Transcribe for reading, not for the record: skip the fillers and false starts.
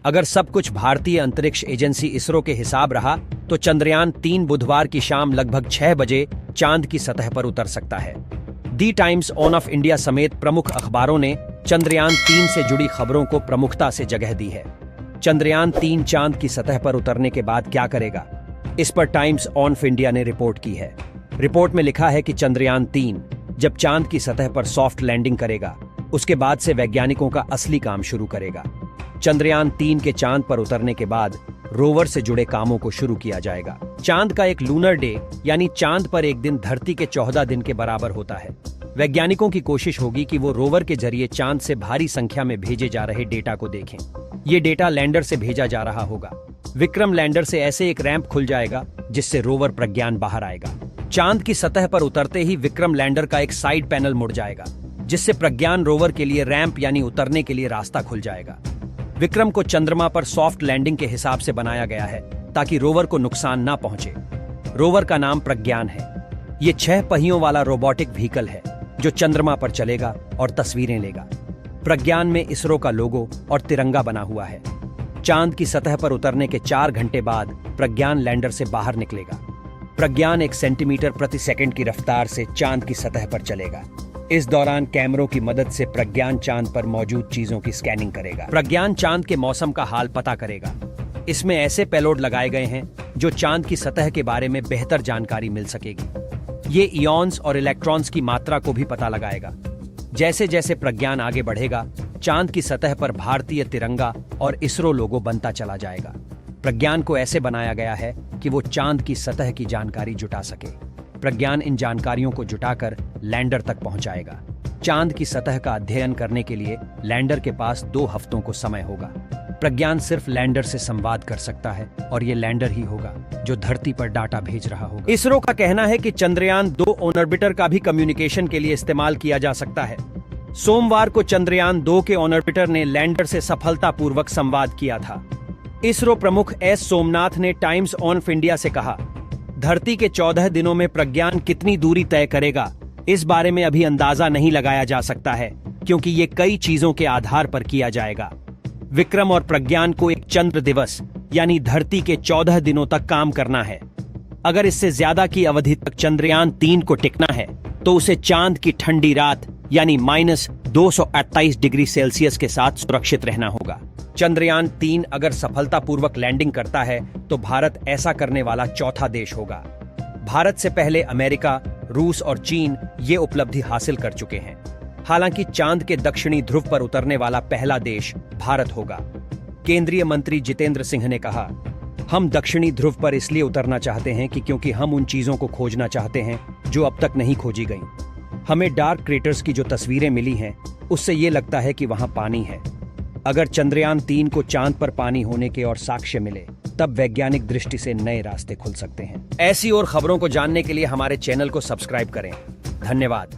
अगर सब कुछ भारतीय अंतरिक्ष एजेंसी इसरो के हिसाब रहा तो चंद्रयान 3 बुधवार की शाम लगभग 6 बजे चांद की सतह पर उतर सकता है। दी टाइम्स ऑफ इंडिया समेत प्रमुख अखबारों ने चंद्रयान 3 से जुड़ी खबरों को प्रमुखता से जगह दी है। चंद्रयान 3 चांद की सतह पर उतरने के बाद क्या करेगा, इस पर टाइम्स ऑफ इंडिया ने रिपोर्ट की है। रिपोर्ट में लिखा है कि चंद्रयान 3 जब चांद की सतह पर सॉफ्ट लैंडिंग करेगा, उसके बाद से वैज्ञानिकों का असली काम शुरू करेगा। चंद्रयान 3 के चांद पर उतरने के बाद रोवर से जुड़े कामों को शुरू किया जाएगा। चांद का एक लूनर डे यानी चांद पर एक दिन धरती के 14 दिन के बराबर होता है। वैज्ञानिकों की कोशिश होगी कि वो रोवर के जरिए चांद से भारी संख्या में भेजे जा रहे डेटा को देखें। ये डेटा लैंडर से भेजा जा रहा होगा। विक्रम लैंडर से ऐसे एक रैंप खुल जाएगा जिससे रोवर प्रज्ञान बाहर आएगा। चांद की सतह पर उतरते ही विक्रम लैंडर का एक साइड पैनल मुड़ जाएगा, जिससे प्रज्ञान रोवर के लिए रैंप यानी उतरने के लिए रास्ता खुल जाएगा। विक्रम को चंद्रमा पर सॉफ्ट लैंडिंग के हिसाब से बनाया गया है ताकि रोवर को नुकसान ना पहुंचे। रोवर का नाम प्रज्ञान है। ये 6 पहियों वाला रोबोटिक व्हीकल है जो चंद्रमा पर चलेगा और तस्वीरें लेगा। प्रज्ञान में इसरो का लोगो और तिरंगा बना हुआ है। चांद की सतह पर उतरने के 4 घंटे बाद प्रज्ञान लैंडर से बाहर निकलेगा। प्रज्ञान 1 सेंटीमीटर प्रति सेकंड की रफ्तार से चांद की सतह पर चलेगा। इस दौरान कैमरों की मदद से प्रज्ञान चांद पर मौजूद चीजों की स्कैनिंग करेगा। प्रज्ञान चांद के मौसम का हाल पता करेगा। इसमें ऐसे पेलोड लगाए गए हैं जो चांद की सतह के बारे में बेहतर जानकारी मिल सकेगी। ये इयॉन्स और इलेक्ट्रॉन्स की मात्रा को भी पता लगाएगा। जैसे जैसे प्रज्ञान आगे बढ़ेगा, चांद की सतह पर भारतीय तिरंगा और इसरो लोगो बनता चला जाएगा। प्रज्ञान को ऐसे बनाया गया है कि वो चांद की सतह की जानकारी जुटा सके। प्रज्ञान इन जानकारियों को जुटाकर लैंडर तक पहुंचाएगा। चांद की सतह का अध्ययन करने के लिए लैंडर के पास 2 हफ्तों को समय होगा। प्रज्ञान सिर्फ लैंडर से संवाद कर सकता है और ये लैंडर ही होगा जो धरती पर डाटा भेज रहा होगा। इसरो का कहना है कि चंद्रयान 2 ऑर्बिटर का भी कम्युनिकेशन के लिए इस्तेमाल किया जा सकता है। सोमवार को चंद्रयान 2 के ऑर्बिटर ने लैंडर से सफलतापूर्वक संवाद किया था। इसरो प्रमुख एस सोमनाथ ने टाइम्स ऑफ इंडिया से कहा, धरती के 14 दिनों में प्रज्ञान कितनी दूरी तय करेगा, इस बारे में अभी अंदाजा नहीं लगाया जा सकता है, क्योंकि ये कई चीजों के आधार पर किया जाएगा। विक्रम और प्रज्ञान को एक चंद्र दिवस यानी धरती के 14 दिनों तक काम करना है। अगर इससे ज्यादा की अवधि तक चंद्रयान 3 को टिकना है तो उसे चांद की ठंडी रात यानी -228 डिग्री सेल्सियस के साथ सुरक्षित रहना होगा। चंद्रयान 3 अगर सफलतापूर्वक लैंडिंग करता है तो भारत ऐसा करने वाला चौथा देश होगा। भारत से पहले अमेरिका, रूस और चीन ये उपलब्धि हासिल कर चुके हैं। हालांकि चांद के दक्षिणी ध्रुव पर उतरने वाला पहला देश भारत होगा। केंद्रीय मंत्री जितेंद्र सिंह ने कहा, हम दक्षिणी ध्रुव पर इसलिए उतरना चाहते हैं कि क्योंकि हम उन चीजों को खोजना चाहते हैं जो अब तक नहीं खोजी गईं। हमें डार्क क्रेटर्स की जो तस्वीरें मिली हैं उससे ये लगता है कि वहां पानी है। अगर चंद्रयान 3 को चांद पर पानी होने के और साक्ष्य मिले तब वैज्ञानिक दृष्टि से नए रास्ते खुल सकते हैं। ऐसी और खबरों को जानने के लिए हमारे चैनल को सब्सक्राइब करें। धन्यवाद।